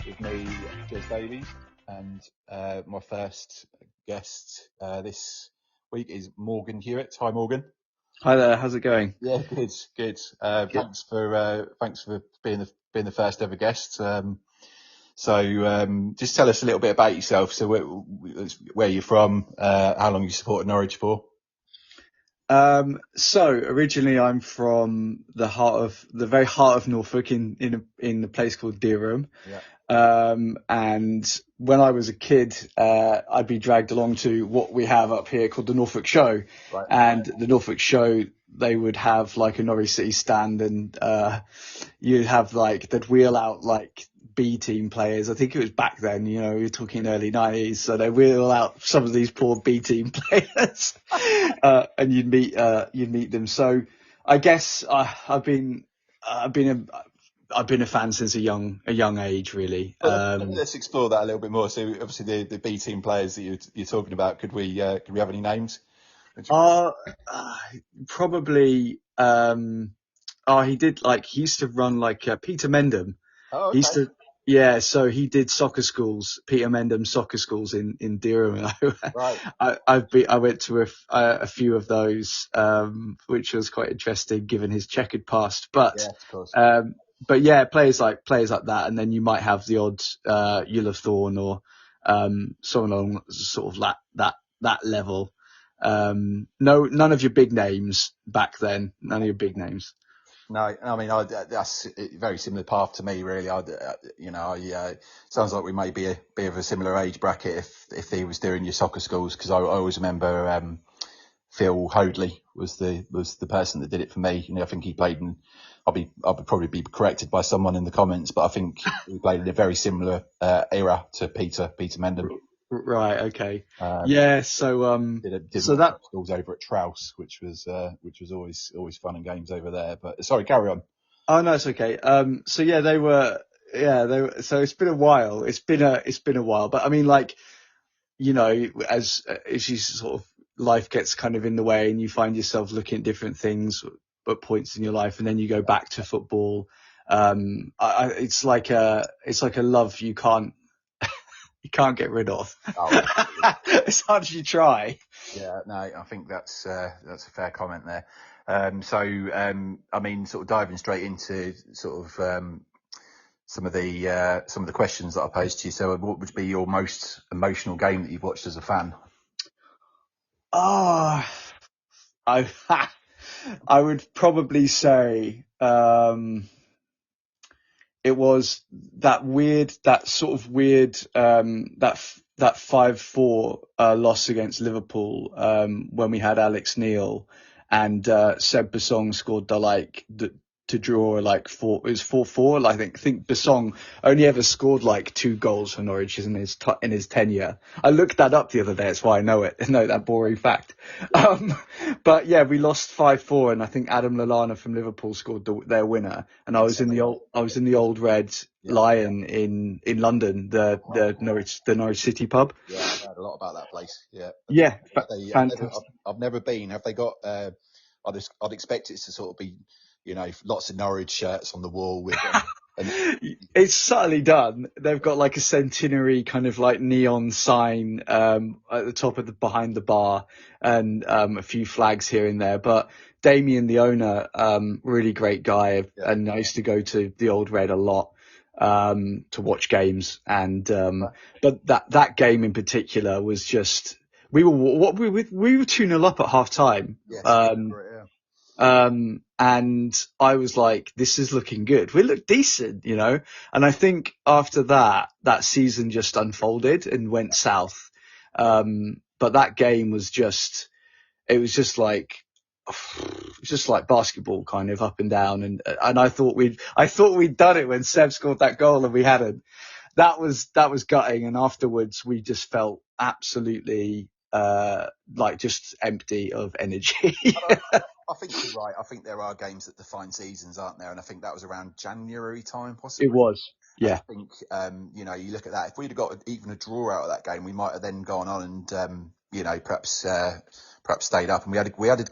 with me, Jez Davies, and my first guest this week is Morgan Hewitt. Hi, Morgan. Hi there. How's it going? Yeah, good. Good. Thanks for being the first ever guest. So just tell us a little bit about yourself. So where you're from, how long you supported Norwich for? So originally I'm from the very heart of Norfolk in a place called Dereham. Yeah. And when I was a kid, I'd be dragged along to what we have up here called the Norfolk Show. Right. And the Norfolk Show, they would have like a Norwich City stand, and you'd have they'd wheel out like B team players. I think it was back then, you're talking early 90s. So they wheel out some of these poor B team players, and you'd meet them. So I guess I've been a fan since a young age, really. Let's explore that a little bit more. So obviously the B team players that you're talking about, could we have any names? Probably. He used to run Peter Mendham. Oh, okay. He used to, so he did soccer schools, Peter Mendham soccer schools in Dereham. Right. I went to a few of those, which was quite interesting given his checkered past. But yeah, of course. But yeah, players like that, and then you might have the odd You'll Have Thorn or someone on sort of that level. None of your big names back then. None of your big names. No, I mean that's a very similar path to me, really. Sounds like we may be a bit of a similar age bracket if he was doing your soccer schools, because I always remember Phil Hoadley was the person that did it for me. I think he played in. I'll probably be corrected by someone in the comments, but I think he played in a very similar era to Peter Mendham. Right. Okay. So did so that schools over at Trouse, which was always fun and games over there. But sorry, carry on. Oh no, it's okay. So yeah, they were. So it's been a while. It's been a while. But I mean, as you sort of life gets kind of in the way, and you find yourself looking at different things at points in your life, and then you go back to football. It's like a love you can't get rid of. Oh, as hard as you try. Yeah, no, I think that's a fair comment there. I mean, sort of diving straight into sort of some of the questions that I posed to you. So, what would be your most emotional game that you've watched as a fan? I would probably say it was that sort of weird that 5-4 loss against Liverpool when we had Alex Neil and Seb Basong scored to draw 4. It was 4-4. I think Basong only ever scored 2 goals for Norwich in his tenure. I looked that up the other day. That's why I know it. I know that boring fact. But yeah, we lost 5-4, and I think Adam Lallana from Liverpool scored their winner. And I was in the Old Red Lion in London, the Norwich City pub. Yeah, I've heard a lot about that place. Yeah. Yeah, I've never been. Have they got? I'd expect it to sort of be, lots of Norwich shirts on the wall with. It's subtly done. They've got a centenary kind of neon sign at the top of behind the bar, and a few flags here and there. But Damien, the owner, really great guy, and I used to go to the Old Red a lot to watch games. And but that game in particular was just we were 2-0 up at half time. Yes, and I was like, this is looking good. We look decent, And I think after that season just unfolded and went south. But that game was just like basketball, kind of up and down. And I thought we'd done it when Seb scored that goal, and we hadn't. That was gutting. And afterwards we just felt absolutely, just empty of energy. I think you're right. I think there are games that define seasons, aren't there? And I think that was around January time, possibly. It was, yeah. And I think, you look at that. If we'd have got even a draw out of that game, we might have then gone on and, perhaps stayed up. And we had a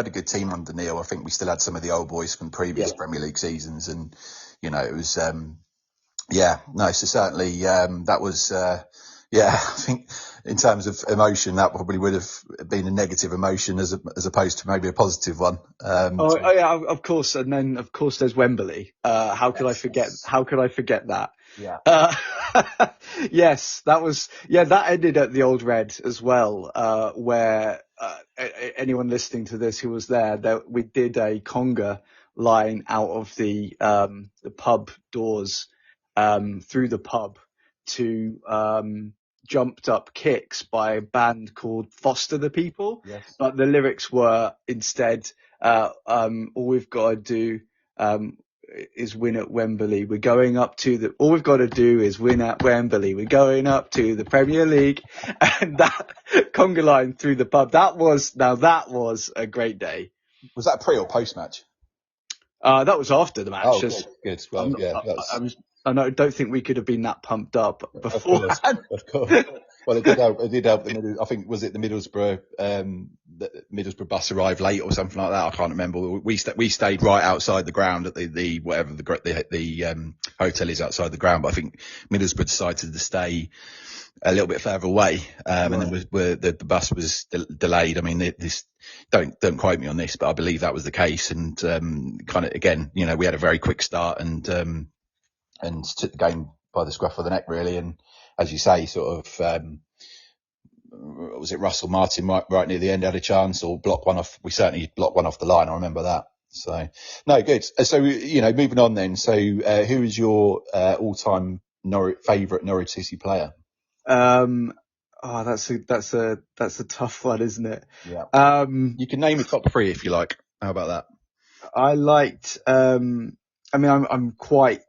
good team under Neil. I think we still had some of the old boys from previous Premier League seasons, and it was Yeah, no, so certainly that was, yeah, I think in terms of emotion, that probably would have been a negative emotion as opposed to maybe a positive one. Oh yeah, of course, and then of course there's Wembley. How could I forget? Yes. How could I forget that? Yeah. Uh, yes, that was that ended at the Old Red as well, where anyone listening to this who was there, we did a conga line out of the pub doors through the pub to Jumped Up Kicks by a band called Foster the People, Yes. but the lyrics were instead all we've got to do is win at Wembley. We're going up to all we've got to do is win at Wembley. We're going up to the Premier League. And that conga line through the pub, that was a great day. Was that pre or post match? That was after the match. Oh, good. Well, yeah, I don't think we could have been that pumped up beforehand. Of course. Well, it did help. It did help. I think was it the Middlesbrough the Middlesbrough bus arrived late or something like that. I can't remember. We stayed right outside the ground at the whatever the hotel is outside the ground. But I think Middlesbrough decided to stay a little bit further away, and then the bus was delayed. I mean, this don't quote me on this, but I believe that was the case. And kind of again, we had a very quick start and took the game by the scruff of the neck, really. And as you say, sort of, was it Russell Martin right near the end had a chance or block one off? We certainly blocked one off the line. I remember that. So, no, good. So, moving on then. So, who is your all-time favourite Norwich City player? That's a tough one, isn't it? Yeah. You can name a top three if you like. How about that? I liked. I'm quite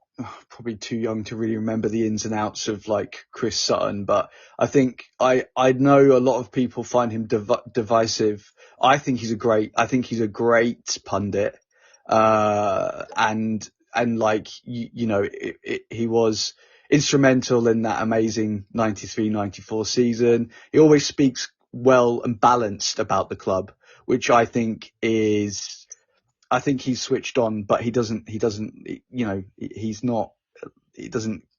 probably too young to really remember the ins and outs of like Chris Sutton, but I think I know a lot of people find him divisive. I think he's a great pundit, and like he was instrumental in that amazing 93-94 season. He always speaks well and balanced about the club, which I think he's switched on, but he doesn't,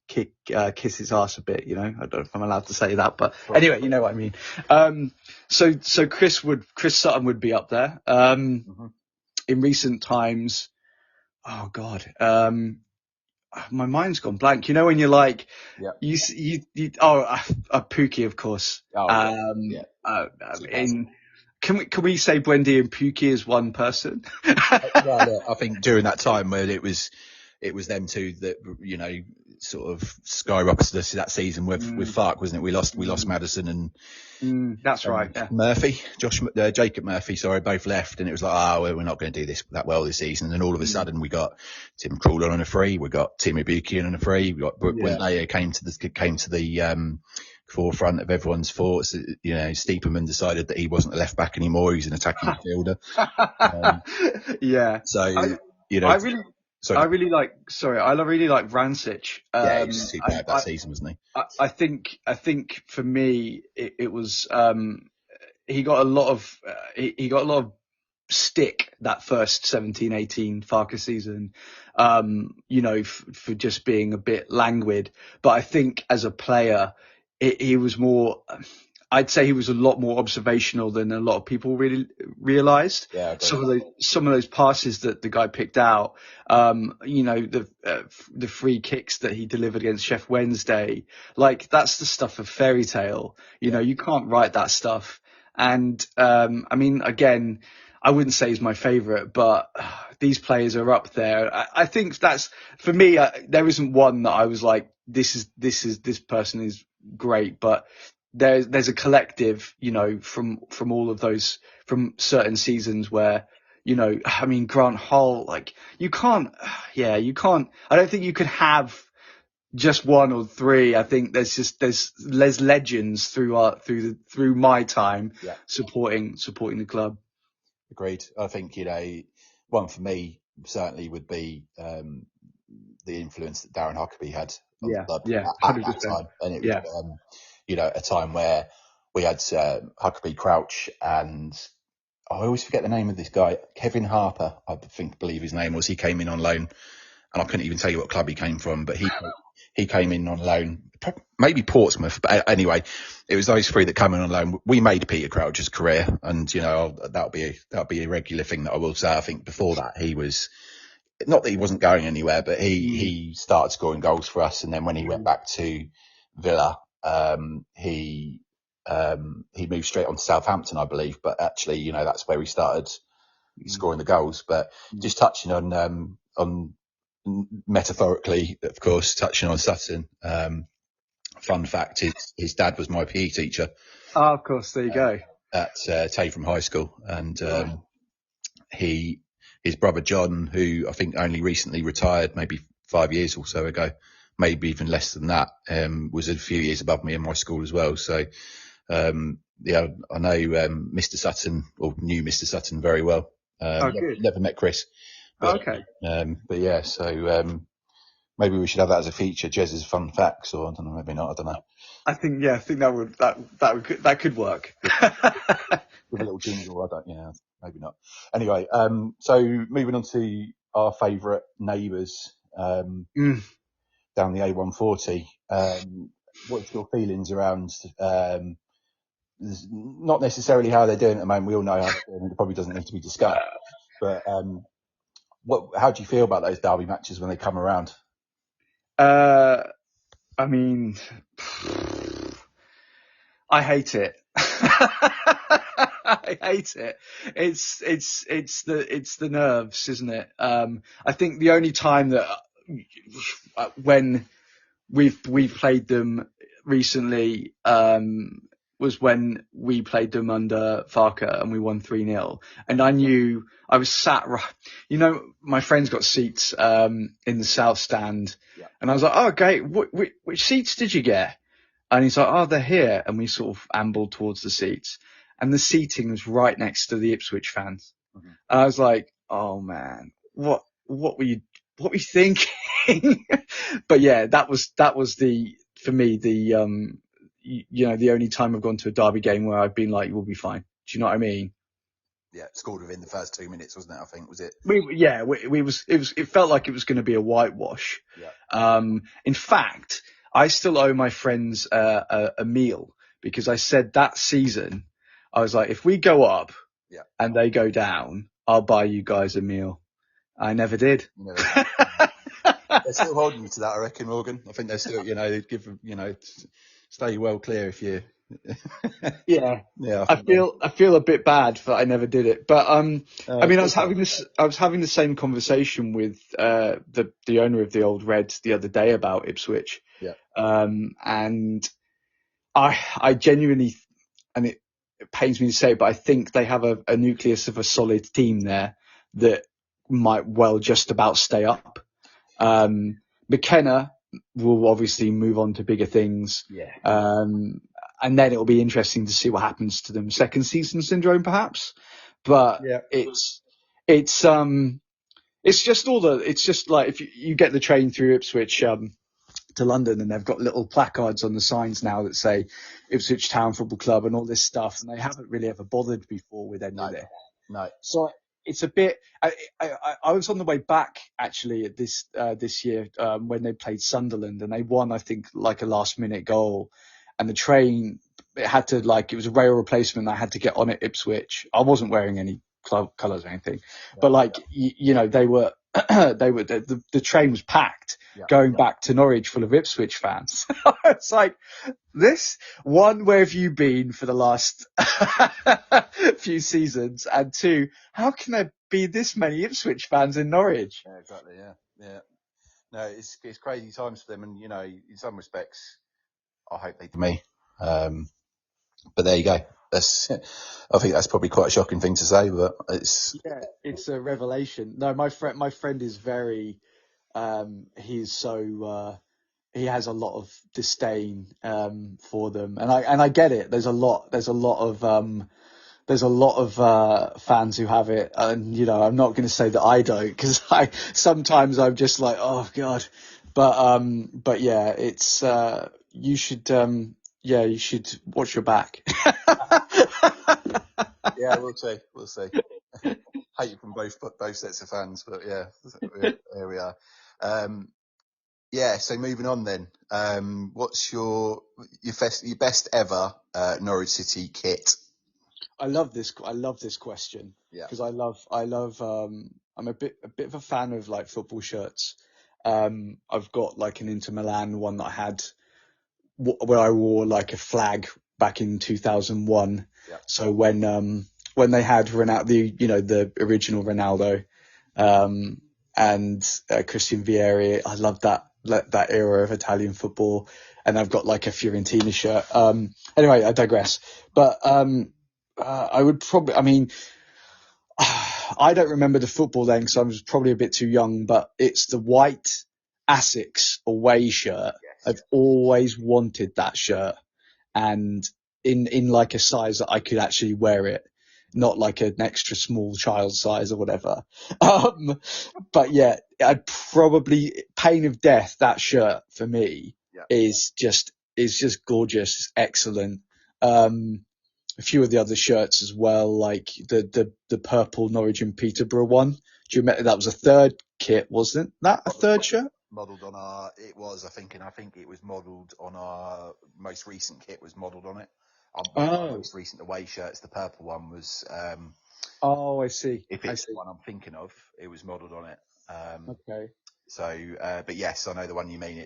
kiss his ass a bit, I don't know if I'm allowed to say that, but anyway, you know what I mean. So Chris Sutton would be up there. In recent times, oh God, my mind's gone blank. When you're like, Pookie, of course. Can we say Wendy and Pookie as one person? Well, I think during that time where it was them two that sort of skyrocketed that season with Fark, wasn't it? We lost Madison and that's right. Yeah. Murphy, Jacob Murphy, sorry, both left, and it was like, we're not going to do this that well this season. And then all of a sudden we got Tim Krul on a free, we got Timmy Buchanan on a free, we got when they came to the forefront of everyone's thoughts. Steeperman decided that he wasn't a left back anymore; he was an attacking midfielder. So I really like Vrancic. He was superb that season, wasn't he? I think for me it was he got a lot of stick that first 17-18 Farker season, for just being a bit languid. But I think as a player, he was more. I'd say he was a lot more observational than a lot of people really realised. Yeah, some of those passes that the guy picked out, the free kicks that he delivered against Sheff Wednesday, like that's the stuff of fairy tale. You can't write that stuff. And again, I wouldn't say he's my favourite, but these players are up there. I think that's for me. There isn't one that I was like, this person is great, but there's a collective, from all of those, from certain seasons where, Grant Hull, like you can't, I don't think you could have just one or three. I think there's legends through my time supporting the club. Agreed. I think, one for me certainly would be, the influence that Darren Huckabee had on the club at that time. And it was, a time where we had Huckabee, Crouch, and I always forget the name of this guy, Kevin Harper, I believe his name was. He came in on loan, and I couldn't even tell you what club he came from, but he came in on loan, maybe Portsmouth, but anyway, it was those three that came in on loan. We made Peter Crouch's career, and that'll be a regular thing that I will say. I think before that he was, not that he wasn't going anywhere, but he started scoring goals for us, and then when he went back to Villa, he moved straight on to Southampton, I believe. But actually, that's where he started scoring the goals. But just touching on metaphorically, of course, touching on Sutton. Fun fact: his dad was my PE teacher. Oh, of course, there you go. At Tatham High School, and his brother John, who I think only recently retired, maybe 5 years or so ago, maybe even less than that, was a few years above me in my school as well. So, I know Mr. Sutton, or knew Mr. Sutton very well. Good. Never met Chris. But, okay. But yeah, so maybe we should have that as a feature, Jez's fun facts, or I don't know, maybe not. I don't know. I think that could work. With a little jingle, maybe not. Anyway, so moving on to our favourite neighbours down the A140. What's your feelings around? Not necessarily how they're doing at the moment. We all know how they're doing. It probably doesn't need to be discussed. But how do you feel about those derby matches when they come around? I mean, I hate it. I hate it. It's the nerves, isn't it? I think the only time that when we've played them recently was when we played them under Farker and we won 3-0. And I knew I was sat right. My friend's got seats in the south stand, and I was like, "Oh, great! Which seats did you get?" And he's like, "Oh, they're here." And we sort of ambled towards the seats, and the seating was right next to the Ipswich fans. Mm-hmm. And I was like, "Oh man, what were you thinking?" But yeah, that was for me the only time I've gone to a derby game where I've been like, "We'll be fine." Do you know what I mean? Yeah, scored within the first 2 minutes, wasn't it? I think, was it? It felt like it was going to be a whitewash. Yeah. In fact, I still owe my friends a meal, because I said that season, I was like, if we go up and they go down, I'll buy you guys a meal. I never did. They're still holding you to that, I reckon, Morgan. I think they're still, they'd give, stay well clear if you. Yeah. I feel a bit bad that I never did it, but I was having the same conversation with the owner of the Old Reds the other day about Ipswich. Yeah. And I genuinely, and it pains me to say, but I think they have a nucleus of a solid team there that might well just about stay up. McKenna will obviously move on to bigger things. Yeah. And then it'll be interesting to see what happens to them. Second season syndrome, perhaps. But it's just like if you get the train through Ipswich to London, and they've got little placards on the signs now that say Ipswich Town Football Club and all this stuff, and they haven't really ever bothered before with any of it. No. So it's a bit. I was on the way back actually at this year when they played Sunderland, and they won, I think, like a last minute goal, and the train, it was a rail replacement. I had to get on at Ipswich. I wasn't wearing any club colours or anything, but they were the train was packed going back to Norwich full of Ipswich fans. It's like, this one, where have you been for the last few seasons? And two, how can there be this many Ipswich fans in Norwich? Yeah, exactly. Yeah. No, it's crazy times for them, and in some respects, I hope they do me. But there you go. I think that's probably quite a shocking thing to say, but it's a revelation. No, my friend is very. He's so. He has a lot of disdain for them, and I get it. There's a lot of fans who have it, and I'm not going to say that I don't, because sometimes I'm just like, oh god, but yeah, it's you should watch your back. Yeah, we'll see. Hate you from both sets of fans, but yeah, here we are. Yeah, so moving on then. What's your best ever Norwich City kit? I love this. I love this question Yeah. because I love. I'm a bit of a fan of like football shirts. I've got like an Inter Milan one that I had where I wore like a flag back in 2001. Yeah. So when they had Ronaldo, the original Ronaldo, um, and Christian Vieri, I love that era of Italian football. And I've got like a Fiorentina shirt. Anyway, I digress. But I would probably, I mean, I don't remember the football then because I was probably a bit too young, but it's the white Asics away shirt. Yes. I've always wanted that shirt, and in like a size that I could actually wear it, not like an extra small child size or whatever. But yeah, I'd probably pain of death. That shirt for me Yeah. is just gorgeous, it's excellent. A few of the other shirts as well, like the purple Norwich and Peterborough one. Do you remember that was a third kit, wasn't that a third shirt? Modelled on I think it was modelled on our most recent kit was modelled on it. One of our Oh, most recent away shirts, the purple one was, oh, I see. if I it's the see. one I'm thinking of, it was modelled on it. Okay. But yes, I know the one you mean.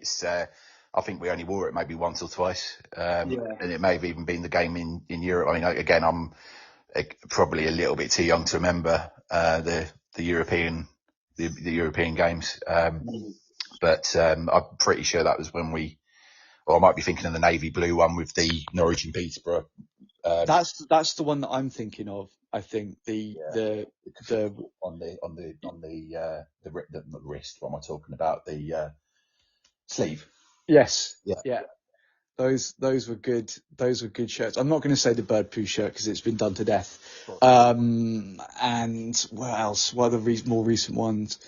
I think we only wore it maybe once or twice. Yeah. And it may have even been the game in Europe. I mean, again, I'm probably a little bit too young to remember, the European, the European games. But I'm pretty sure that was or I might be thinking of the navy blue one with the Norwich and Peterborough. That's the one that I'm thinking of. I think Yeah, the not the wrist. What am I talking about? The sleeve. yes, Yeah. yeah. Those were good. Those were good shirts. I'm not going to say the bird poo shirt because it's been done to death. And what else? What are the more recent ones?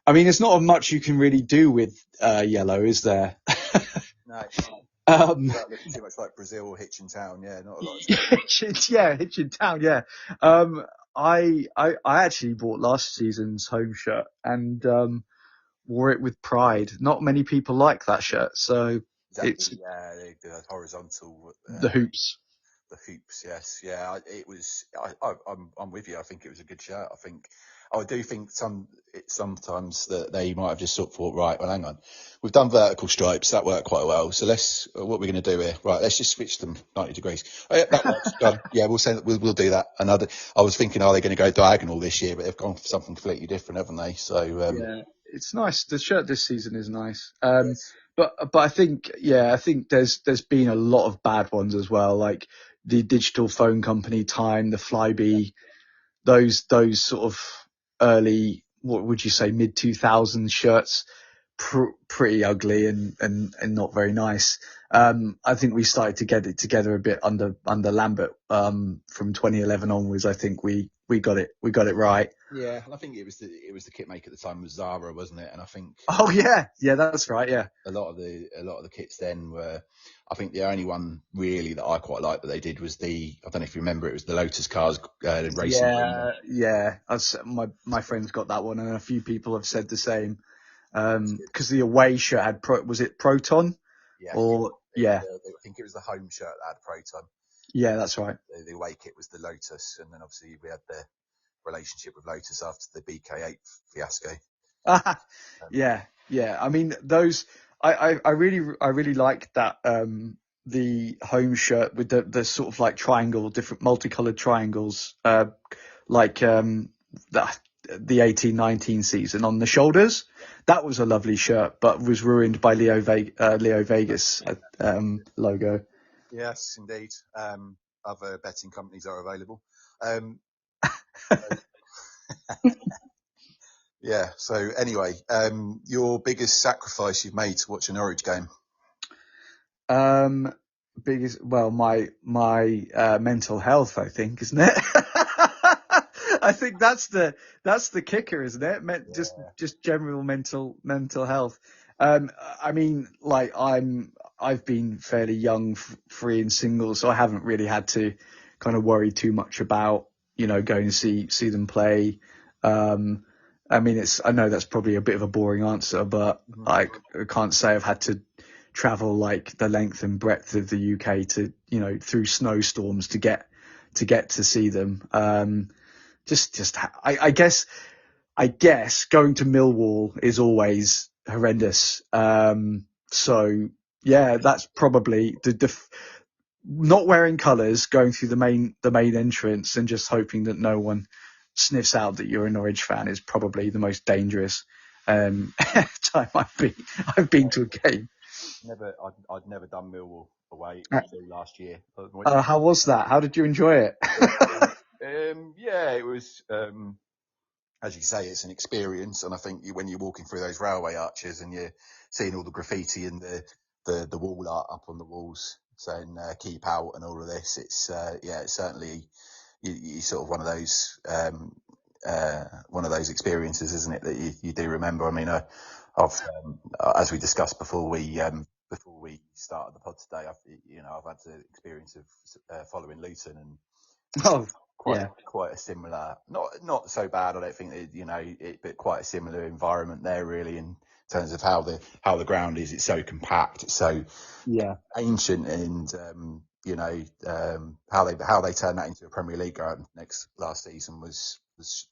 I mean, there's not much you can really do with yellow, is there? No, um, without looking too much like Brazil or Hitchin Town. Yeah, not a lot. Hitchin Town. Yeah. I actually bought last season's home shirt and wore it with pride. Not many people like that shirt, so it's The horizontal, the hoops. the hoops. Yes, yeah. It was. I'm with you. I think it was a good shirt. I do think sometimes that they might have just sort of thought, right, well, hang on, we've done vertical stripes, that worked quite well. So what we're going to do here, right? Let's just switch them 90 degrees. Oh, yeah, that works. Done. Yeah, we'll do that. I was thinking, are they going to go diagonal this year? But they've gone for something completely different, haven't they? So Yeah, it's nice. The shirt this season is nice. yes, But I think there's been a lot of bad ones as well, like the digital phone company Time, the Flybe, those sort of early, what would you say, mid 2000s shirts, pretty ugly and not very nice. I think we started to get it together a bit under Lambert. From 2011 onwards, I think we got it right. yeah. And I think it was the kit maker at the time was Zara, wasn't it? And I think Oh yeah, that's right. Yeah. a lot of the kits then were, I think the only one really that I quite liked that they did was I don't know if you remember, it was the Lotus cars, racing green one. Yeah. My friend's got that one, and a few people have said the same. Because the away shirt had was it Proton Yeah, or yeah, I think it was the home shirt that had Proton. yeah, that's right. The away kit was the Lotus, and then obviously we had the relationship with Lotus after the BK8 fiasco. Yeah. I mean, those I really like that. The home shirt with the sort of like different multicolored triangles, like the 18-19 season on the shoulders. That was a lovely shirt, but was ruined by Leo Vegas logo. Yes, indeed. Other betting companies are available. Yeah. So anyway, your biggest sacrifice you've made to watch a Norwich game? Um, my mental health, I think, isn't it? I think that's the kicker, isn't it? Yeah. Just general mental health. I mean, like I've been fairly young, free and single, so I haven't really had to kind of worry too much about going to see them play. Um, I mean, I know that's probably a bit of a boring answer, but I can't say I've had to travel like the length and breadth of the UK to, through snowstorms to get to see them. I guess going to Millwall is always horrendous. So yeah, that's probably not wearing colours, going through the main entrance and just hoping that no one sniffs out that you're a Norwich fan is probably the most dangerous time I've been to a game. I'd never done Millwall away Uh, until last year. how was that? How did you enjoy it? Yeah, it was. As you say, it's an experience, and I think when you're walking through those railway arches and you're seeing all the graffiti and the wall art up on the walls saying "keep out" and all of this, it's it's certainly you sort of one of those experiences, isn't it, that you do remember? I mean, I've as we discussed before we started the pod today, I've had the experience of following Luton, and Oh, yeah. quite a similar, not so bad, I don't think, but quite a similar environment there, really, in terms of how the ground is. It's so compact, it's so ancient, and how they turned that into a Premier League ground last season was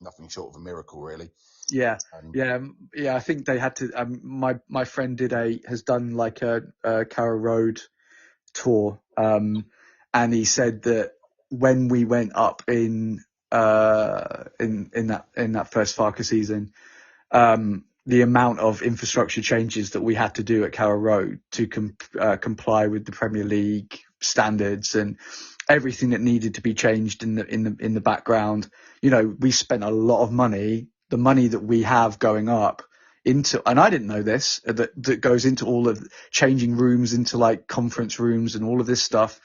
nothing short of a miracle, really. Yeah, I think they had to. My friend has done like a Carrow Road tour, and he said that when we went up in that first Farker season, the amount of infrastructure changes that we had to do at Carrow Road to comply with the Premier League standards and everything that needed to be changed in the background. We spent a lot of money. The money that we have going up into, and I didn't know this, that goes into all of changing rooms into like conference rooms and all of this stuff.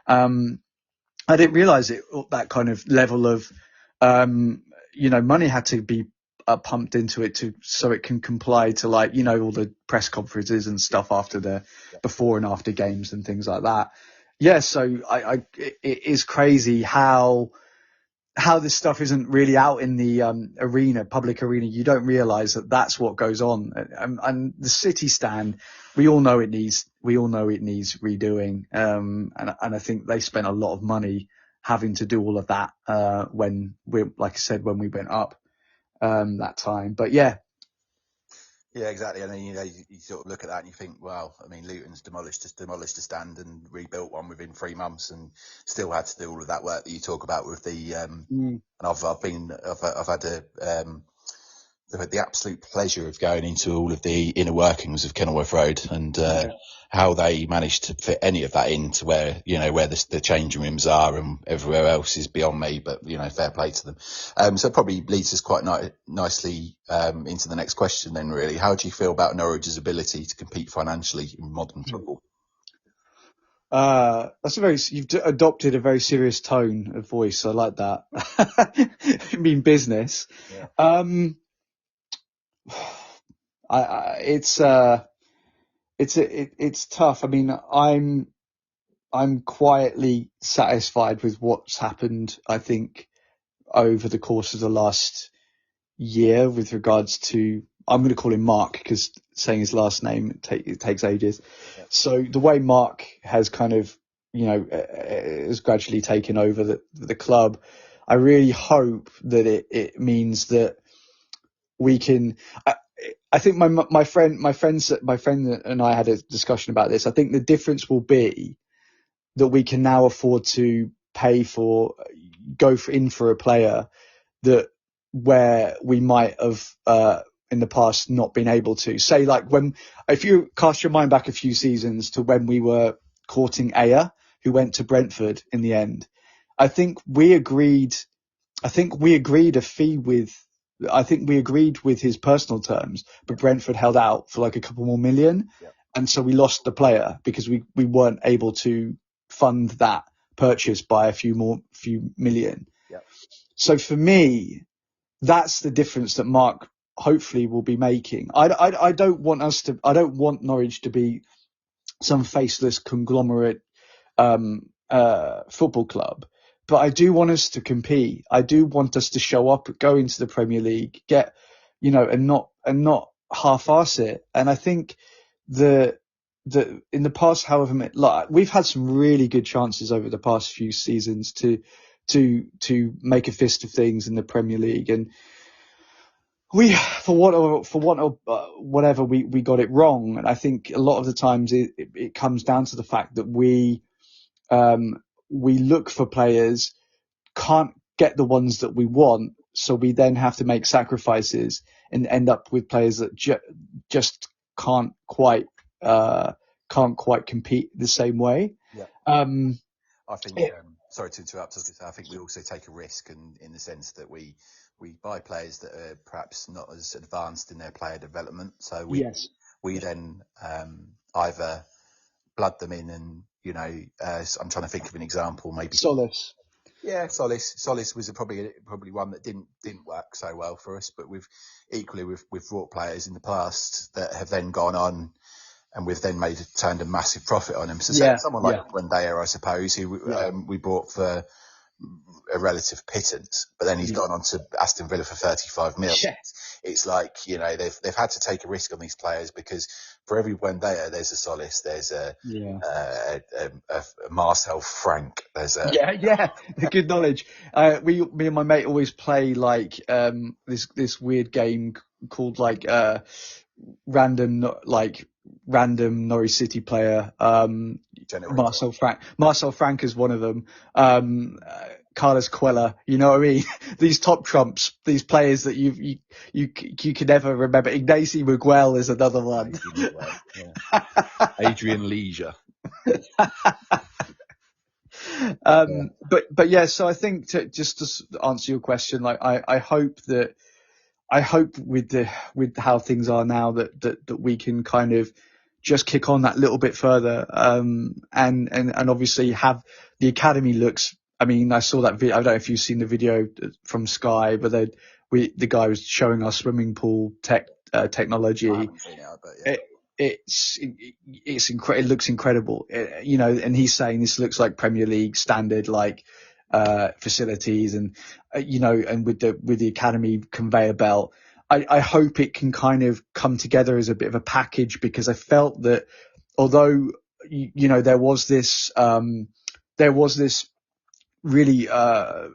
I didn't realize that kind of level of, money had to be pumped into it so it can comply to like, all the press conferences and stuff after the before and after games and things like that. Yeah. So it is crazy how this stuff isn't really out in the public arena. You don't realize that that's what goes on. And the City stand, we all know it needs redoing. And I think they spent a lot of money having to do all of that when we went up that time. But yeah. Yeah, exactly. And then you sort of look at that and you think, well, I mean, Luton's demolished a stand and rebuilt one within 3 months, and still had to do all of that work that you talk about with the. And I've had the absolute pleasure of going into all of the inner workings of Kenilworth Road, and how they managed to fit any of that into where the changing rooms are, and everywhere else is beyond me, but fair play to them. So it probably leads us quite nicely into the next question then, really. How do you feel about Norwich's ability to compete financially in modern football? You've adopted a very serious tone of voice. I like that. I mean, business. Yeah. It's tough. I mean, I'm quietly satisfied with what's happened, I think, over the course of the last year with regards to, I'm going to call him Mark because saying his last name, it takes ages. Yeah. So the way Mark has kind of, has gradually taken over the club, I really hope that it means that we can, I think my friend and I had a discussion about this. I think the difference will be that we can now afford to go in for a player where we might have in the past not been able to. Say, like, if you cast your mind back a few seasons to when we were courting Aya, who went to Brentford in the end. I think we agreed a fee we agreed with his personal terms, but Brentford held out for like a couple more million. Yeah. And so we lost the player because we weren't able to fund that purchase by a few million. Yeah. So for me, that's the difference that Mark hopefully will be making. I don't want Norwich to be some faceless conglomerate football club, but I do want us to compete. I do want us to show up, go into the Premier League, get and not half-arse it. And I think the in the past, however, like we've had some really good chances over the past few seasons to make a fist of things in the Premier League, and we, for whatever, we got it wrong. And I think a lot of the times it comes down to the fact that we look for players, can't get the ones that we want, so we then have to make sacrifices and end up with players that just can't quite compete the same way. Yeah. I think, sorry to interrupt, I think we also take a risk in the sense that we buy players that are perhaps not as advanced in their player development. So we then either blood them in and, I'm trying to think of an example, maybe Solis. Yeah, Solis was probably one that didn't work so well for us, but we've brought players in the past that have then gone on, and we've then turned a massive profit on him. So someone like Buendia, I suppose, who we bought for a relative pittance, but then he's gone on to Aston Villa for 35 million. Yeah. It's like, they've had to take a risk on these players, because for every Buendia, there's a Solis, there's a Marcel Frank, there's a good knowledge. Me and my mate always play like this weird game called like random Norwich City player. Marcel Frank is one of them. Carlos Quella, you know what I mean? These top trumps, these players that you could never remember. Ignacy Miguel is another one. Adrian Leisure. But yeah, so I think just to answer your question, like I hope with how things are now that we can kind of just kick on that little bit further, and obviously have the academy looks. I mean, I saw that video. I don't know if you've seen the video from Sky, but the guy was showing our swimming pool technology. I haven't seen it, but yeah. It looks incredible, and he's saying this looks like Premier League standard, like facilities, and and with the academy conveyor belt. I hope it can kind of come together as a bit of a package, because I felt that although there was this really the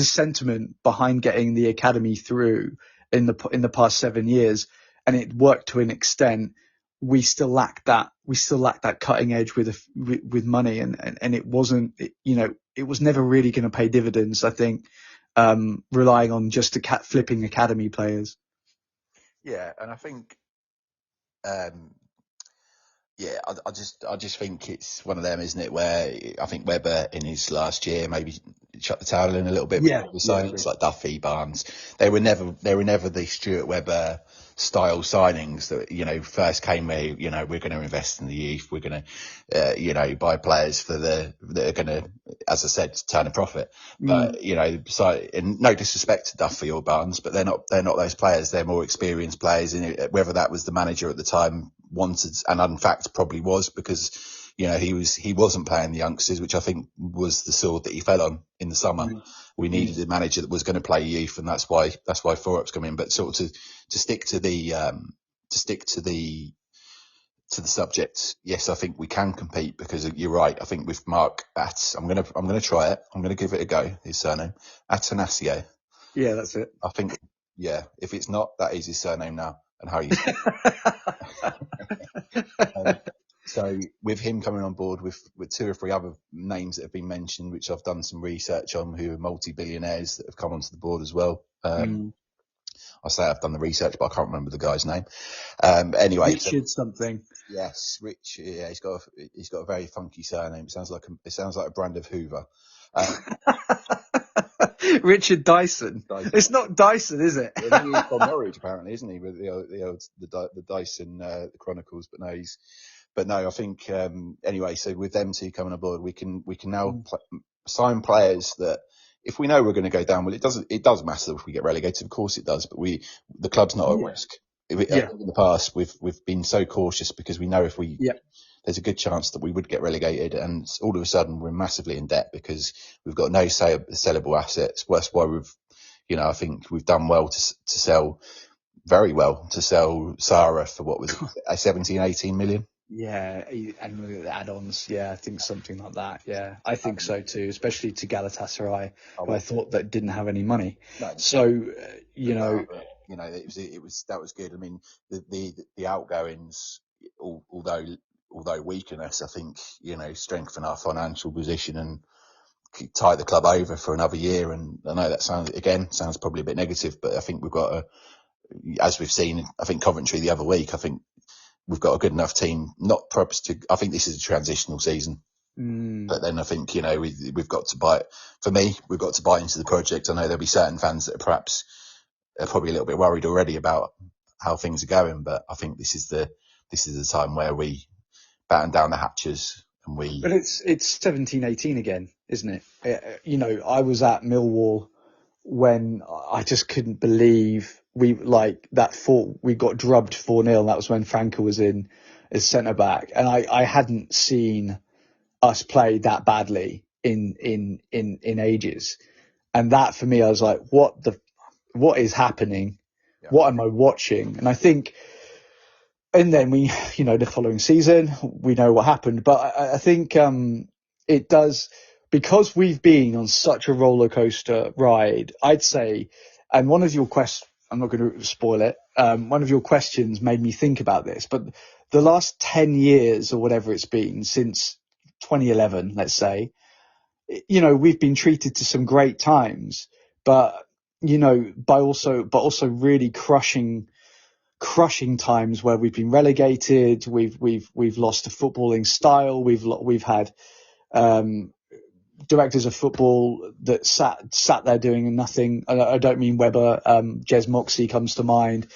sentiment behind getting the academy through in the past 7 years, and it worked to an extent, we still lack that cutting edge with money, and it wasn't, it was never really going to pay dividends, I think, relying on just flipping academy players. Yeah, and I think I just think it's one of them, isn't it, where I think Webber in his last year maybe shut the towel in a little bit. With signings like Duffy, Barnes. They were never the Stuart Webber style signings that first came where we're going to invest in the youth, we're going to buy players that are going to, as I said, turn a profit. But so, and no disrespect to Duffy or Barnes, but they're not those players. They're more experienced players, and whether that was the manager at the time wanted, and in fact probably was, because he wasn't playing the youngsters, which I think was the sword that he fell on in the summer. We needed a manager that was going to play youth, and that's why Forup's come in. But sort of to stick to the subject, yes, I think we can compete, because you're right. I think with Mark I'm gonna try it. I'm gonna give it a go. His surname Atanasio. Yeah, that's it. I think, if it's not, that is his surname now. And how you so with him coming on board with 2 or 3 other names that have been mentioned, which I've done some research on, who are multi-billionaires that have come onto the board as well. I say I've done the research, but I can't remember the guy's name. Anyway, Richard something. Yes, Rich. Yeah, he's got a very funky surname. It sounds like a brand of Hoover. Richard Dyson. It's not Dyson, is it? Well, he's from Norwich, apparently, isn't he? With the Dyson Chronicles. But no, I think anyway. So with them 2 coming aboard, we can now sign players that, if we know we're going to go down, well, it does matter if we get relegated. Of course it does, but the club's not at risk. In the past, we've been so cautious, because we know if there's a good chance that we would get relegated, and all of a sudden we're massively in debt because we've got no sellable assets. That's why I think we've done well to sell very well to sell Sarah for what was it, a 17, 18 million. Yeah, and with the add-ons, yeah, I think something like that. Yeah, I think so too, especially to Galatasaray, who I thought that didn't have any money. No, So, you know, it was that was good. I mean, the outgoings, although weaken us, I think strengthen our financial position and tie the club over for another year. And I know that sounds probably a bit negative, but I think we've got as we've seen, I think Coventry the other week, I think we've got a good enough team. Not purpose to. I think this is a transitional season. But then I think we've got to buy. For me, we've got to buy into the project. I know there'll be certain fans that are probably a little bit worried already about how things are going. But I think this is the time where we batten down the hatches and we. But it's 17-18 again, isn't it? I was at Millwall when I just couldn't believe we got drubbed 4-0. That was when Franca was in as centre back, and I hadn't seen us play that badly in ages. And that for me, I was like, what is happening? Yeah. What am I watching? And I think, and then the following season, we know what happened. But I think it does, because we've been on such a roller coaster ride, I'd say. And one of your questions, I'm not going to spoil it. One of your questions made me think about this, but the last 10 years or whatever it's been since 2011, let's say, we've been treated to some great times, but also really crushing times where we've been relegated. We've lost a footballing style. We've had directors of football that sat there doing nothing. I don't mean Webber. Jez Moxey comes to mind.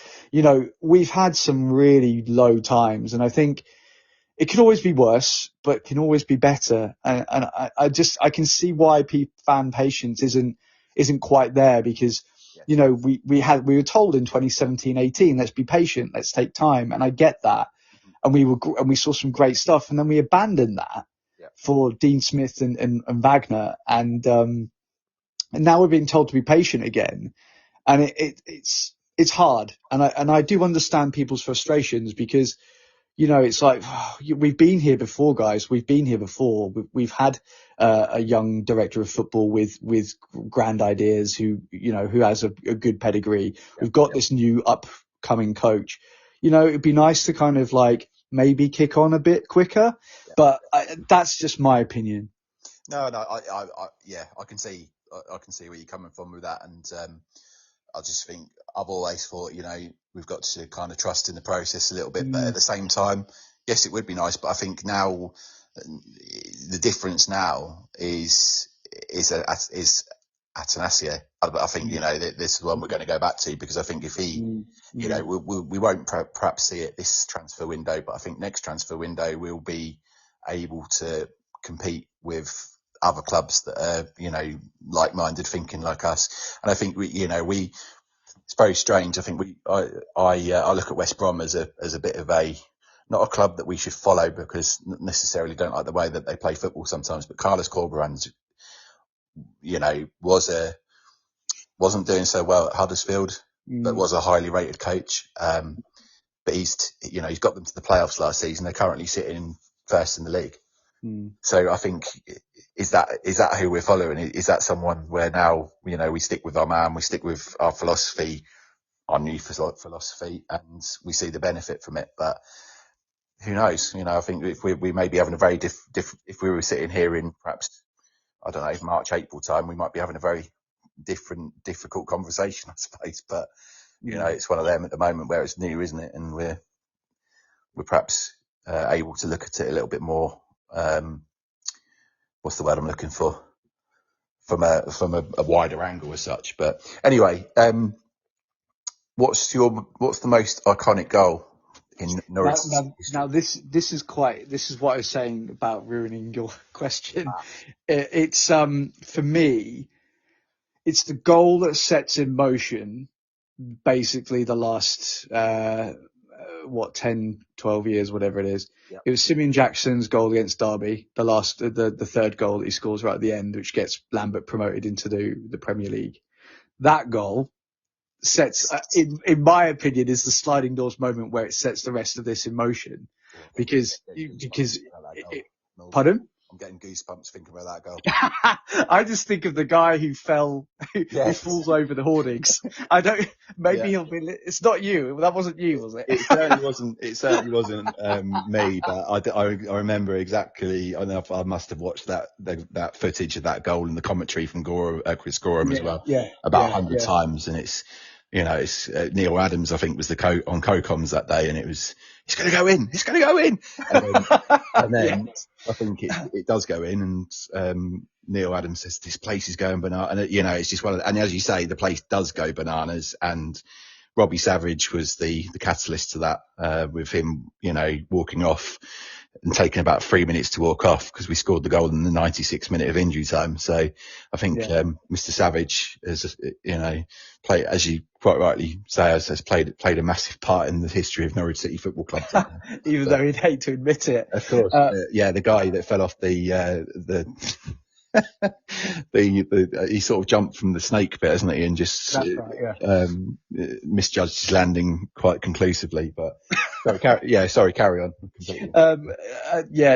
We've had some really low times, and I think it can always be worse, but can always be better. And I can see why fan patience isn't quite there, because we were told in 2017-18, let's be patient, let's take time, and I get that. And we saw some great stuff, and then we abandoned that for Dean Smith and Wagner, and now we're being told to be patient again, and it's hard, and I do understand people's frustrations, because it's like, we've been here before, guys. We've been here before. We've had a young director of football with grand ideas who has a good pedigree. We've got this new upcoming coach. It'd be nice to kind of maybe kick on a bit quicker, but that's just my opinion. No, I can see where you're coming from with that, and I just think I've always thought, we've got to kind of trust in the process a little bit, but at the same time, yes, it would be nice. But I think now the difference now is Atanasio. I think this is the one we're going to go back to, because I think if he, we won't perhaps see it this transfer window, but I think next transfer window we'll be able to compete with other clubs that are like-minded, thinking like us. And I think it's very strange. I think I look at West Brom as a bit of not a club that we should follow, because necessarily don't like the way that they play football sometimes. But Carlos Corberán's, wasn't doing so well at Huddersfield, but was a highly rated coach. But he's got them to the playoffs last season. They're currently sitting first in the league. So I think, is that who we're following? Is that someone where now, we stick with our man, we stick with our philosophy, our new philosophy, and we see the benefit from it? But who knows? I think if we may be having a very if we were sitting here in perhaps, I don't know, March, April time, we might be having a very difficult conversation, I suppose. But it's one of them at the moment where it's new, isn't it? And we're perhaps able to look at it a little bit more. What's the word I'm looking for? From a wider angle as such. But anyway, what's the most iconic goal in Norwich? Now this is what I was saying about ruining your question. It's for me, it's the goal that sets in motion basically the last 10, 12 years, whatever it is. It was Simeon Jackson's goal against Derby, the third goal that he scores right at the end, which gets Lambert promoted into the Premier League. That goal sets, in my opinion, is the sliding doors moment where it sets the rest of this in motion. Because pardon? I'm getting goosebumps thinking about that goal. I just think of the guy who fell, who falls over the hoardings. I don't. Maybe he'll be. It's not you. That wasn't you, was it? It certainly wasn't. It certainly wasn't me. But I remember exactly. I must have watched that footage of that goal in the commentary from Chris Gorham as well. About 100 times, and it's. It's Neil Adams, I think, was the on co-coms that day, and it's going to go in, it's going to go in. And then I think it does go in, and Neil Adams says, this place is going bananas. And, it's just and as you say, the place does go bananas. And Robbie Savage was the catalyst to that, with him, walking off and taking about 3 minutes to walk off because we scored the goal in the 96th minute of injury time. So I think Mr. Savage has, played, as you quite rightly say, has played a massive part in the history of Norwich City Football Club. Even though he'd hate to admit it. Of course. The guy that fell off the he sort of jumped from the snake bit, hasn't he? And just misjudged his landing quite conclusively. But carry on.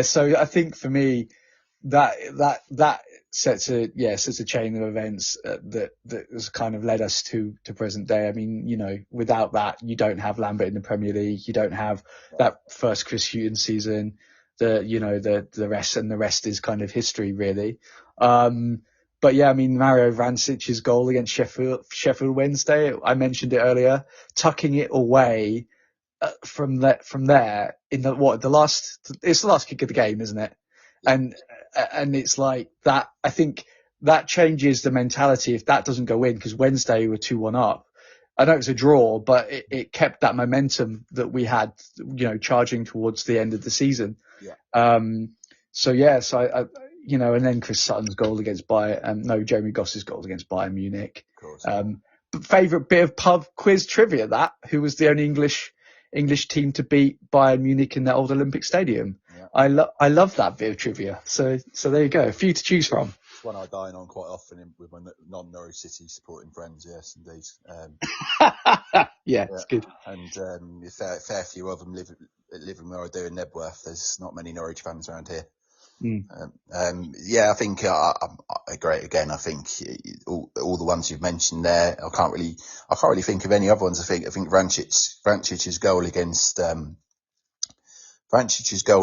So I think for me that sets a chain of events that has kind of led us to present day. I mean, without that, you don't have Lambert in the Premier League. You don't have that first Chris Hughton season. The rest is kind of history, really. But yeah, I mean, Mario Vrancic's goal against Sheffield Wednesday, I mentioned it earlier, tucking it away from there in the last kick of the game, isn't it? And it's like that. I think that changes the mentality if that doesn't go in, because Wednesday were 2-1 up. I know it's a draw, but it kept that momentum that we had, charging towards the end of the season. So I and then Chris Sutton's goal against Jeremy Goss's goals against Bayern Munich. Of course. But favourite bit of pub quiz trivia, who was the only English team to beat Bayern Munich in that old Olympic Stadium. Yeah. I love that bit of trivia. So there you go, a few to choose from. It's one I dine on quite often with my non-Norwich City supporting friends. Yes, indeed. It's good. And a fair few of them living where I do in Nebworth. There's not many Norwich fans around here. I think I agree. Again, I think all the ones you've mentioned there. I can't really think of any other ones. I think Vrancic's goal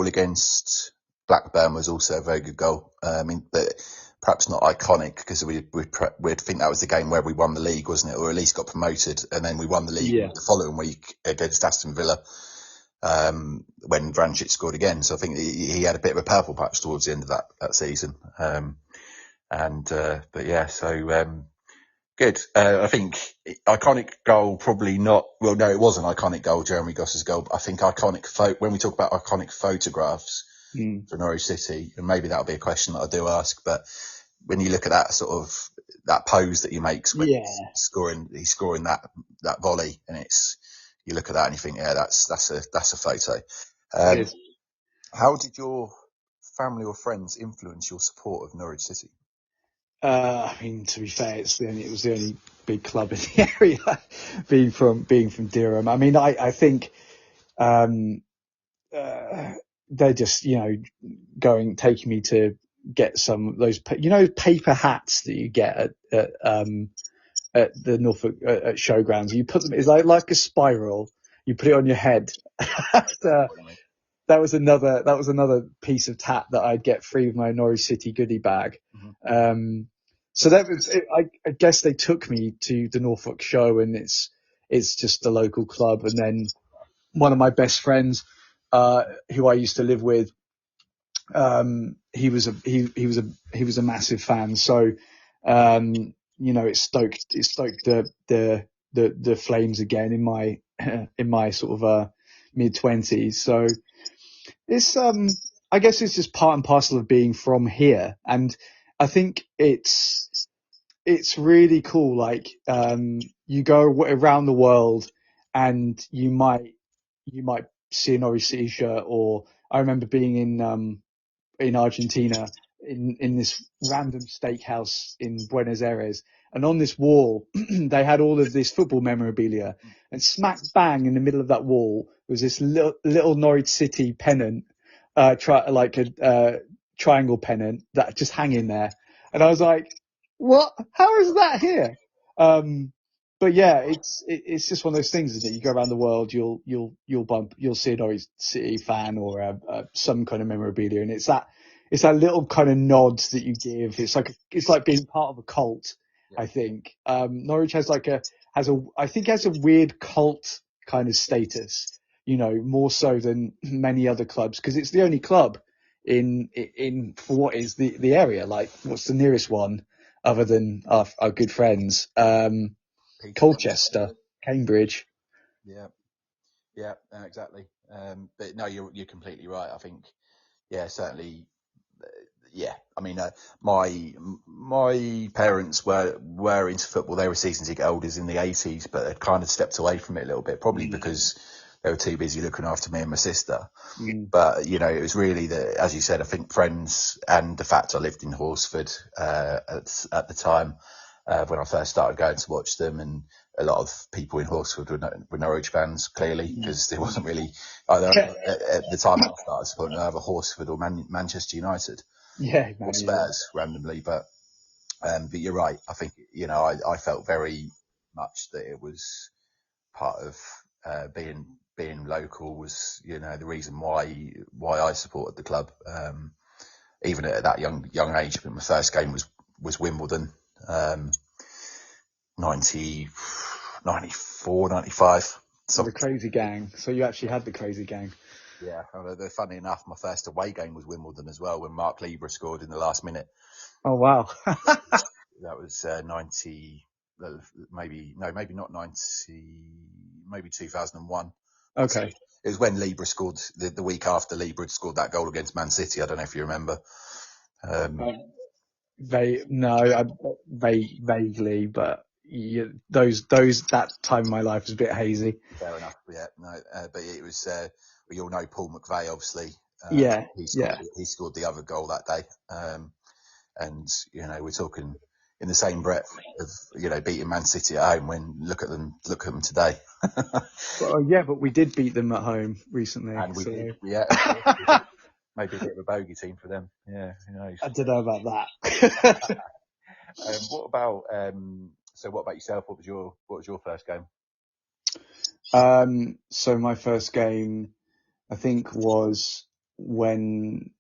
against Blackburn was also a very good goal. But perhaps not iconic, because we'd think that was the game where we won the league, wasn't it? Or at least got promoted, and then we won the league the following week against Aston Villa. When Vrancic scored again. So I think he had a bit of a purple patch towards the end of that season. Good. I think iconic goal, probably not. Well, no, it was an iconic goal, Jeremy Goss's goal. But I think when we talk about iconic photographs for Norwich City, and maybe that'll be a question that I do ask, but when you look at that sort of that pose that he makes when he's scoring that volley, and you look at that and you think, that's a photo. How did your family or friends influence your support of Norwich City? To be fair, it was the only big club in the area, being from Durham. I mean, I think they're just taking me to get some of those paper hats that you get at the Norfolk at showgrounds. You put them, it's like a spiral. You put it on your head. That was another piece of tat that I'd get free with my Norwich City goodie bag. So that was it. I guess they took me to the Norfolk show, and it's just the local club. And then one of my best friends, who I used to live with, he was a massive fan. So, it stoked the flames again in my sort of mid-20s. So it's I guess it's just part and parcel of being from here, and I think it's really cool. Like you go around the world, and you might see a Norwich City shirt, or I remember being in Argentina in this random steakhouse in Buenos Aires, and on this wall they had all of this football memorabilia, and smack bang in the middle of that wall was this little Norwich City pennant, like a triangle pennant that just hanging there, and I was like, what? How is that here? But yeah, it's just one of those things, isn't it? You go around the world, you'll see a Norwich City fan or some kind of memorabilia, and it's that little kind of nod that you give. It's like being part of a cult. Yeah. I think Norwich has a weird cult kind of status, more so than many other clubs, because it's the only club in for what is the area. Like, what's the nearest one other than our good friends? Colchester, Cambridge. Yeah, yeah, exactly. But no, you're completely right. I think, yeah, certainly, yeah. I mean, my parents were into football. They were season ticket holders in the 80s, but had kind of stepped away from it a little bit, probably because they were too busy looking after me and my sister. But it was really as you said, I think friends and the fact I lived in Horsford at the time when I first started going to watch them, and a lot of people in Horsford were Norwich fans, clearly, because there wasn't really either at the time I started supporting either Horsford or Manchester United. Yeah, or Spurs randomly, but you're right. I think I felt very much that it was part of being local was the reason why I supported the club. Even at that young age, I think my first game was Wimbledon, 94, 95. So the Crazy Gang. So you actually had the Crazy Gang. Yeah, funny enough, my first away game was Wimbledon as well, when Mark Libra scored in the last minute. Oh, wow. That was 90, maybe not 90, maybe 2001. Okay. It was when Libra scored, the week after Libra had scored that goal against Man City. I don't know if you remember. Vaguely, but that time in my life was a bit hazy. Fair enough. Yeah, no, but it was. We all know Paul McVeigh, obviously. He scored the other goal that day, and we're talking in the same breath of beating Man City at home. When look at them today. But we did beat them at home recently, and we did. Yeah, maybe a bit of a bogey team for them. Yeah, who knows? I don't know about that. What about yourself? What was your first game? So my first game, I think, was when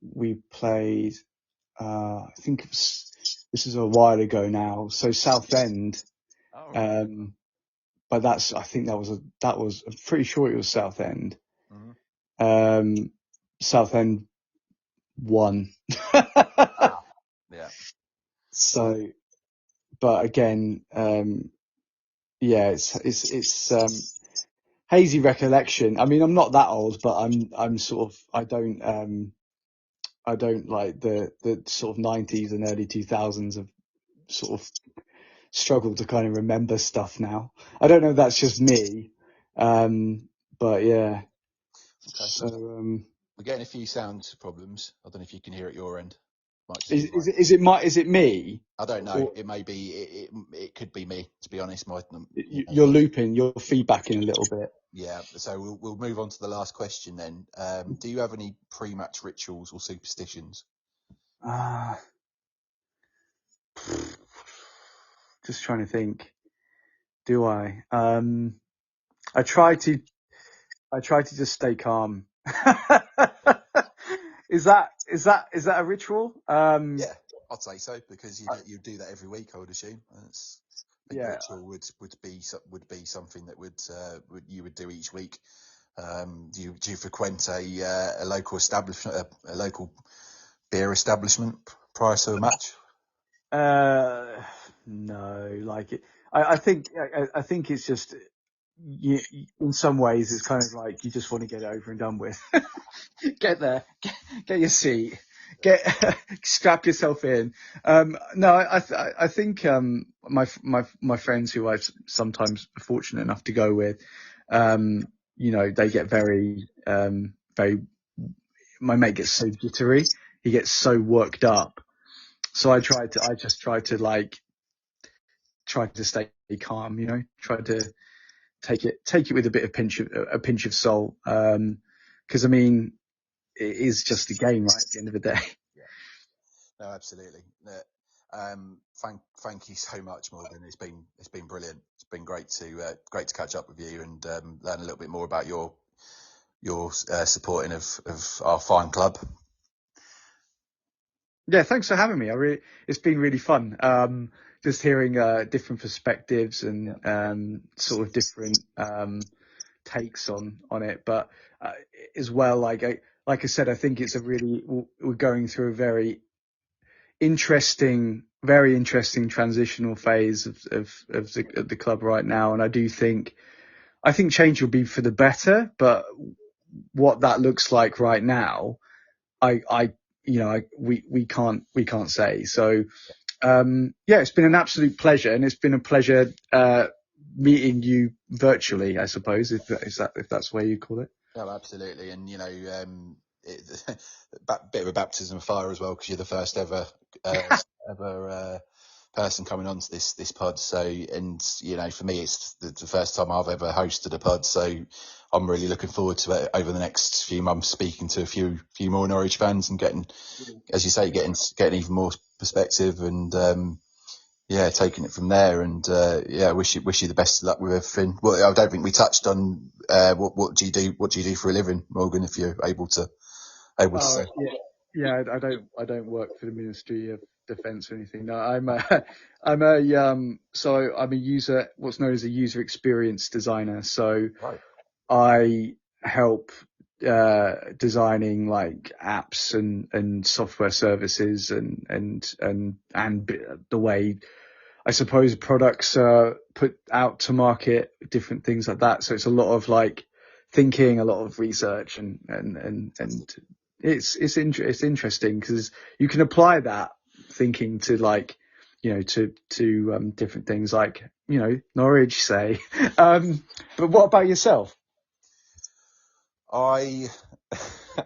we played. I think this is a while ago now. So Southend. But I think that was. I'm pretty sure it was Southend. Mm-hmm. Southend won. Yeah. So, but again, it's hazy recollection. I mean, I'm not that old, but I'm sort of, I don't like the sort of 90s and early 2000s of sort of struggle to kind of remember stuff now. I don't know if that's just me. But yeah. Okay. So, we're getting a few sound problems. I don't know if you can hear at your end. Is it me? I don't know. It may be. It could be me. To be honest, you're looping. You're feedbacking a little bit. Yeah. So we'll move on to the last question then. Do you have any pre-match rituals or superstitions? Just trying to think. Do I? I try to just stay calm. Is that a ritual? Yeah, I'd say so, because you do that every week, I would assume. Ritual would be something that you would do each week. Do you frequent a local establishment, a local beer establishment prior to a match? No, like it. I think it's just, in some ways it's kind of like you just want to get it over and done with. Get there, get your seat, strap yourself in. No, I think my friends who I'm sometimes fortunate enough to go with, they get very, my mate gets so jittery. so worked up. So I just try to stay calm, try to take it with a pinch of salt. 'Cause I mean, it is just a game, right? At the end of the day. Yeah. No, absolutely. Thank you so much, Morgan. It's been brilliant. It's been great to catch up with you and learn a little bit more about your supporting of our fine club. Yeah, thanks for having me. It's been really fun. Just hearing different perspectives and sort of different takes on it, but as well, like I said, I think we're going through a very interesting transitional phase of the club right now, and I think change will be for the better, but what that looks like right now, we can't say. So, it's been an absolute pleasure, and it's been a pleasure meeting you virtually, I suppose, if that's the way you call it. No, absolutely, and bit of a baptism of fire as well, because you're the first ever person coming onto this pod. So, and for me, it's the first time I've ever hosted a pod. So, I'm really looking forward to it over the next few months, speaking to a few more Norwich fans and getting, as you say, getting even more perspective and taking it from there. And wish you the best of luck with everything. Well, I don't think we touched on what do you do for a living, Morgan, if you're able to say. Yeah, I don't work for the Ministry of Defence or anything. No, I'm a user, what's known as a user experience designer. So Right. I help designing like apps and software services and the way, I suppose, products are put out to market, different things like that. So it's a lot of like thinking, a lot of research, and it's interesting because you can apply that thinking to like, to different things like, Norwich, say. But what about yourself? I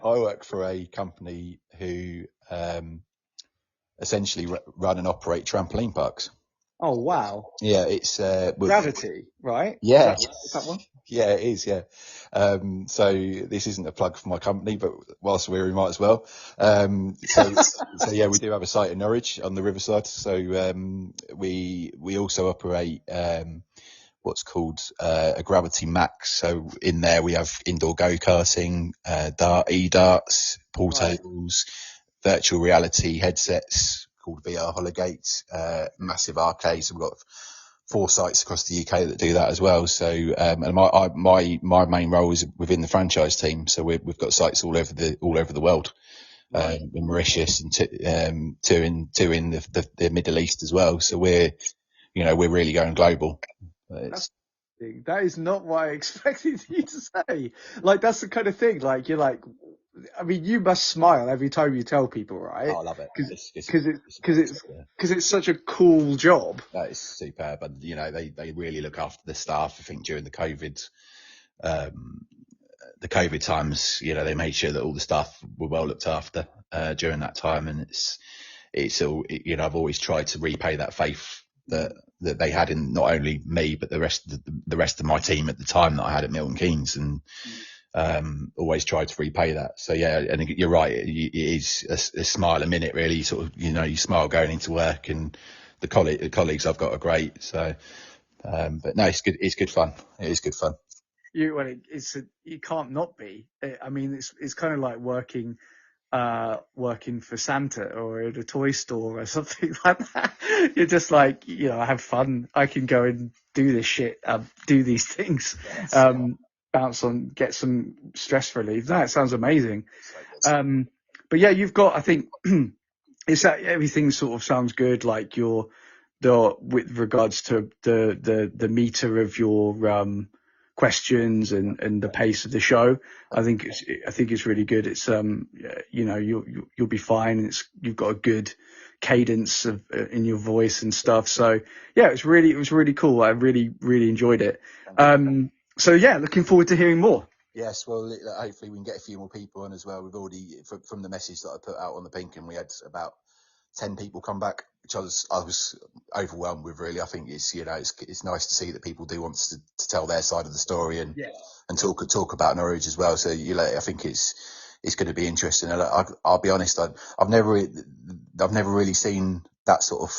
work for a company who essentially run and operate trampoline parks. Oh wow! Yeah, it's Gravity, right? Yeah, is that one? Yeah, it is. Yeah. So this isn't a plug for my company, but whilst we're, we might as well. So yeah, we do have a site in Norwich on the riverside. So we also operate what's called a Gravity Max. So in there we have indoor go-karting, e-darts, pool tables, virtual reality headsets called VR Hologates, massive arcades. So we've got 4 sites across the UK that do that as well. So, and my main role is within the franchise team. So we've got sites all over the world, in Mauritius and two in the Middle East as well. So we're really going global. That is not what I expected you to say. Like, that's the kind of thing, like, you're like, I mean, you must smile every time you tell people, right? Oh, I love it. Because it's such a cool job. That is superb. And, they really look after the staff. I think during the COVID times, they made sure that all the staff were well looked after, during that time. And it's all, I've always tried to repay that faith that they had in not only me, but the rest of my team at the time that I had at Milton Keynes, and always tried to repay that. So yeah, and you're right, it is a smile a minute, really. Sort of, you smile going into work, and the colleagues I've got are great. So, but no, it's good. It's good fun. It is good fun. You can't not be. I mean, it's kind of like working for Santa or at a toy store or something like that. You're just like, I have fun. I can go and do this shit, do these things, bounce on, get some stress relief. That sounds amazing. But yeah, you've got, I think, it's that everything sort of sounds good. Like with regards to the meter of your questions and the pace of the show, I think it's really good. It's you'll be fine. You've got a good cadence in your voice and stuff. So yeah, it was really cool. I really enjoyed it. So yeah, looking forward to hearing more. Yes, well, hopefully we can get a few more people on as well. We've already, from the message that I put out on the Pink, and we had about 10 people come back, which I was overwhelmed with, really. I think it's nice to see that people do want to tell their side of the story and talk about Norwich as well. So I think it's going to be interesting. And I'll be honest, I've never really seen that sort of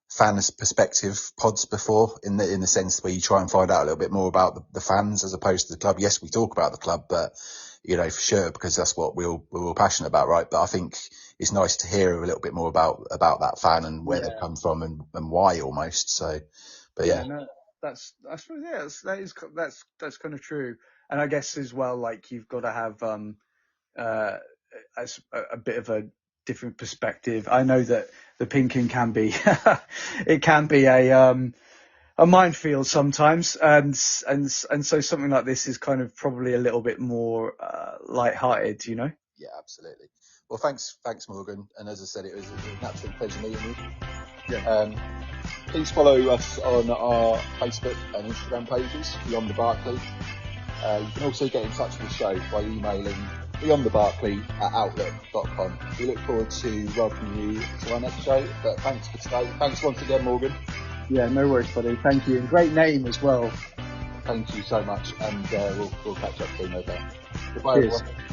fans perspective pods before, in the sense where you try and find out a little bit more about the fans as opposed to the club. Yes, we talk about the club, but for sure, because that's what we're all passionate about, right? But I think it's nice to hear a little bit more about that fan and where they've come from and why, almost. So, but no, that's kind of true. And I guess as well, like, you've got to have as a bit of a different perspective. I know that the Pinkin can be it can be a minefield sometimes, and so something like this is kind of probably a little bit more light-hearted, you know. Yeah, absolutely. Well, thanks, Morgan. And as I said, it was an absolute pleasure meeting you. Yeah. Please follow us on our Facebook and Instagram pages, Beyond the Barclay. You can also get in touch with the show by emailing beyondthebarclay@outlook.com. We look forward to welcoming you to our next show. But thanks for today. Thanks once again, Morgan. Yeah, no worries, buddy. Thank you. And great name as well. Thank you so much. And we'll catch up soon, no doubt. Goodbye, Cheers. everyone.